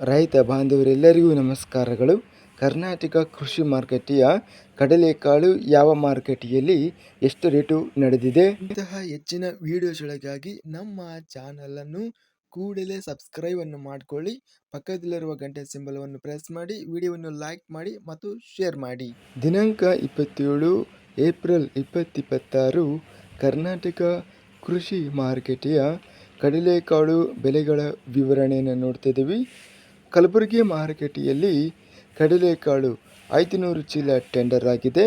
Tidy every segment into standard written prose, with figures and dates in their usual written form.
ರೈತ ಬಾಂಧವರೆಲ್ಲರಿಗೂ ನಮಸ್ಕಾರಗಳು. ಕರ್ನಾಟಕ ಕೃಷಿ ಮಾರುಕಟ್ಟೆಯ ಕಡಲೆಕಾಳು ಯಾವ ಮಾರುಕಟ್ಟೆಯಲ್ಲಿ ಎಷ್ಟು ರೇಟು ನಡೆದಿದೆ? ಇಂತಹ ಹೆಚ್ಚಿನ ವಿಡಿಯೋಸ್ಗಳಿಗಾಗಿ ನಮ್ಮ ಚಾನಲನ್ನು ಕೂಡಲೇ ಸಬ್ಸ್ಕ್ರೈಬ್ ಅನ್ನು ಮಾಡಿಕೊಳ್ಳಿ. ಪಕ್ಕದಲ್ಲಿರುವ ಗಂಟೆ ಸಿಂಬಲವನ್ನು ಪ್ರೆಸ್ ಮಾಡಿ, ವಿಡಿಯೋವನ್ನು ಲೈಕ್ ಮಾಡಿ ಮತ್ತು ಶೇರ್ ಮಾಡಿ. ದಿನಾಂಕ 27 ಏಪ್ರಿಲ್ 2026 ಕರ್ನಾಟಕ ಕೃಷಿ ಮಾರುಕಟ್ಟೆಯ ಕಡಲೆಕಾಳು ಬೆಲೆಗಳ ವಿವರಣೆಯನ್ನು ನೋಡ್ತಿದ್ದೀವಿ. ಕಲಬುರಗಿ ಮಾರುಕಟ್ಟೆಯಲ್ಲಿ ಕಡಲೆಕಾಳು 500 ಚೀಲ ಟೆಂಡರ್ ಆಗಿದೆ.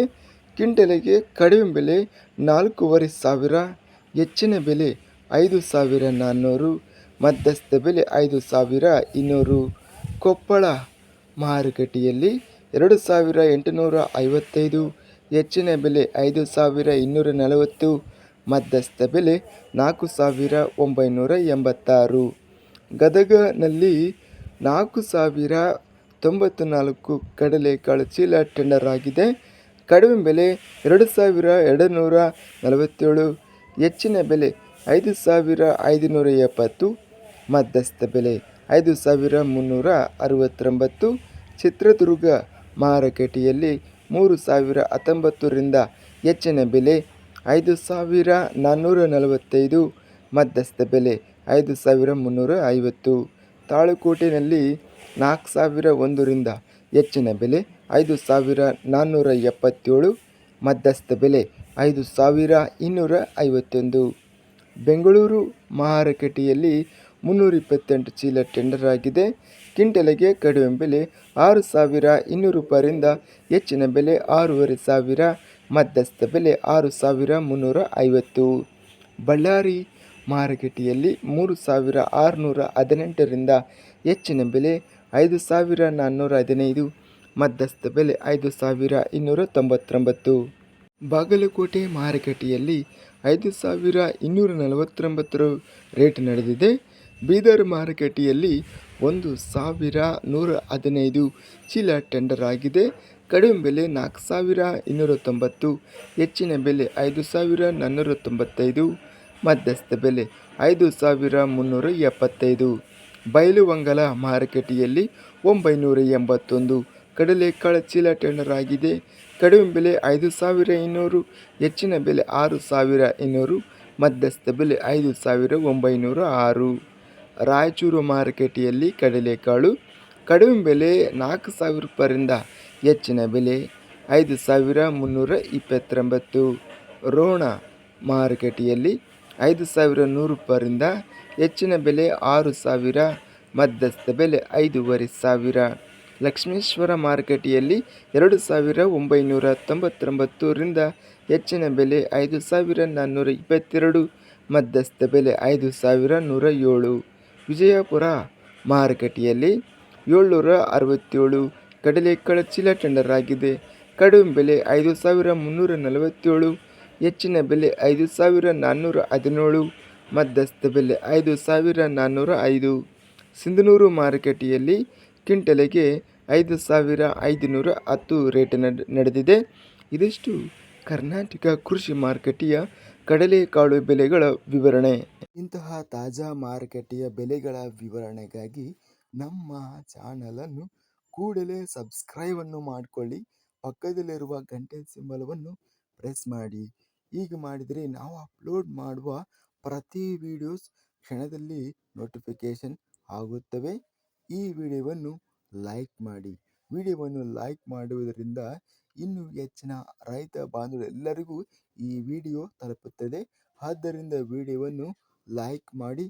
ಕ್ವಿಂಟಲಿಗೆ ಕಡಿಮೆ ಬೆಲೆ 4,500, ಹೆಚ್ಚಿನ ಬೆಲೆ 5,400, ಮಧ್ಯಸ್ಥ ಬೆಲೆ 5,200. ಕೊಪ್ಪಳ ಮಾರುಕಟ್ಟೆಯಲ್ಲಿ 2,855, ಹೆಚ್ಚಿನ ಬೆಲೆ 5,240, ಮಧ್ಯಸ್ಥ ಬೆಲೆ 4,986. ಗದಗನಲ್ಲಿ 4,094 ಕಡಲೆಕಾಳು ಚೀಲ ಟೆಂಡರ್ ಆಗಿದೆ. ಕಡಿಮೆ ಬೆಲೆ 2,247, ಹೆಚ್ಚಿನ ಬೆಲೆ 5,570, ಮಧ್ಯಸ್ಥ ಬೆಲೆ 5,369. ಚಿತ್ರದುರ್ಗ ಮಾರುಕಟ್ಟೆಯಲ್ಲಿ 3,019ರಿಂದ ಹೆಚ್ಚಿನ ಬೆಲೆ 5,445, ಮಧ್ಯಸ್ಥ ಬೆಲೆ 5,350. ತಾಳಿಕೋಟೆಯಲ್ಲಿ 4,001ರಿಂದ ಹೆಚ್ಚಿನ ಬೆಲೆ 5,477, ಮಧ್ಯಸ್ಥ ಬೆಲೆ 5,251. ಬೆಂಗಳೂರು ಮಾರುಕಟ್ಟೆಯಲ್ಲಿ 328 ಚೀಲ ಟೆಂಡರ್ ಆಗಿದೆ. ಕ್ವಿಂಟಲಿಗೆ ಕಡಿಮೆ ಬೆಲೆ 6,200 ಹೆಚ್ಚಿನ ಬೆಲೆ 6,500, ಮಧ್ಯಸ್ಥ ಬೆಲೆ 6,350. ಬಳ್ಳಾರಿ ಮಾರುಕಟ್ಟೆಯಲ್ಲಿ 3,618ರಿಂದ ಹೆಚ್ಚಿನ ಬೆಲೆ 5,415, ಮಧ್ಯಸ್ಥ ಬೆಲೆ 5,299. ಬಾಗಲಕೋಟೆ ಮಾರುಕಟ್ಟೆಯಲ್ಲಿ 5,249 ರೇಟ್ ನಡೆದಿದೆ. ಬೀದರ್ ಮಾರುಕಟ್ಟೆಯಲ್ಲಿ 1,115 ಚೀಲ ಟೆಂಡರ್ ಆಗಿದೆ. ಕಡಿಮೆ ಬೆಲೆ 4,290, ಹೆಚ್ಚಿನ ಬೆಲೆ 5,495, ಮಧ್ಯಸ್ಥ ಬೆಲೆ 5,375. ಬೈಲುಹೊಂಗಲ ಮಾರುಕಟ್ಟೆಯಲ್ಲಿ 981 ಕಡಲೆಕಾಳು ಚೀಲ ಟೆಂಡರ್ ಆಗಿದೆ. ಕಡಿಮೆ ಬೆಲೆ 5,200, ಹೆಚ್ಚಿನ ಬೆಲೆ 6,200, ಮಧ್ಯಸ್ಥ ಬೆಲೆ 5,906. ರಾಯಚೂರು ಮಾರುಕಟ್ಟೆಯಲ್ಲಿ ಕಡಲೆಕಾಳು ಕಡಿಮೆ ಬೆಲೆ 4,000 ಹೆಚ್ಚಿನ ಬೆಲೆ 5,329. ರೋಣ ಮಾರುಕಟ್ಟೆಯಲ್ಲಿ 5,100 ಹೆಚ್ಚಿನ ಬೆಲೆ 6,000, ಮಧ್ಯಸ್ಥ ಬೆಲೆ 5,500. ಲಕ್ಷ್ಮೇಶ್ವರ ಮಾರುಕಟ್ಟೆಯಲ್ಲಿ 2,999 ಹೆಚ್ಚಿನ ಬೆಲೆ 5,422, ಮಧ್ಯಸ್ಥ ಬೆಲೆ 5,107. ವಿಜಯಪುರ ಮಾರುಕಟ್ಟೆಯಲ್ಲಿ 767 ಕಡಲೆಕಾಳು ಚೀಲ ಟೆಂಡರ್ ಆಗಿದೆ. ಕಡಿಮೆ ಬೆಲೆ 5,347, ಹೆಚ್ಚಿನ ಬೆಲೆ 5,417, ಮಧ್ಯಸ್ಥ ಬೆಲೆ 5,405. ಸಿಂಧನೂರು ಮಾರುಕಟ್ಟೆಯಲ್ಲಿ ಕ್ವಿಂಟಲಿಗೆ 5,510 ರೇಟ್ ನಡೆದಿದೆ. ಇದಿಷ್ಟು ಕರ್ನಾಟಕ ಕೃಷಿ ಮಾರುಕಟ್ಟೆಯ ಕಡಲೆಕಾಳು ಬೆಲೆಗಳ ವಿವರಣೆ. ಇಂತಹ ತಾಜಾ ಮಾರುಕಟ್ಟೆಯ ಬೆಲೆಗಳ ವಿವರಣೆಗಾಗಿ ನಮ್ಮ ಚಾನಲನ್ನು ಕೂಡಲೇ ಸಬ್ಸ್ಕ್ರೈಬ್ ಅನ್ನು ಮಾಡಿಕೊಳ್ಳಿ. ಪಕ್ಕದಲ್ಲಿರುವ ಗಂಟೆ ಸಿಂಬಲವನ್ನು ಪ್ರೆಸ್ ಮಾಡಿ. ಹೀಗೆ ಮಾಡಿದರೆ ನಾವು ಅಪ್ಲೋಡ್ ಮಾಡುವ ಪ್ರತಿ ವಿಡಿಯೋಸ್ ಕ್ಷಣದಲ್ಲಿ ನೋಟಿಫಿಕೇಷನ್ ಆಗುತ್ತವೆ. ಈ ವಿಡಿಯೋವನ್ನು ಲೈಕ್ ಮಾಡಿ. ವಿಡಿಯೋವನ್ನು ಲೈಕ್ ಮಾಡುವುದರಿಂದ ಇನ್ನೂ ಹೆಚ್ಚಿನ ರೈತ ಬಾಂಧವರೆಲ್ಲರಿಗೂ ಈ ವಿಡಿಯೋ ತಲುಪುತ್ತದೆ. ಆದ್ದರಿಂದ ವಿಡಿಯೋವನ್ನು ಲೈಕ್ ಮಾಡಿ,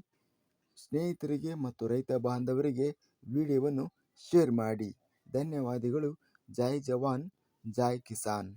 ಸ್ನೇಹಿತರಿಗೆ ಮತ್ತು ರೈತ ಬಾಂಧವರಿಗೆ ವಿಡಿಯೋವನ್ನು ಶೇರ್ ಮಾಡಿ. ಧನ್ಯವಾದಗಳು. ಜೈ ಜವಾನ್, ಜೈ ಕಿಸಾನ್.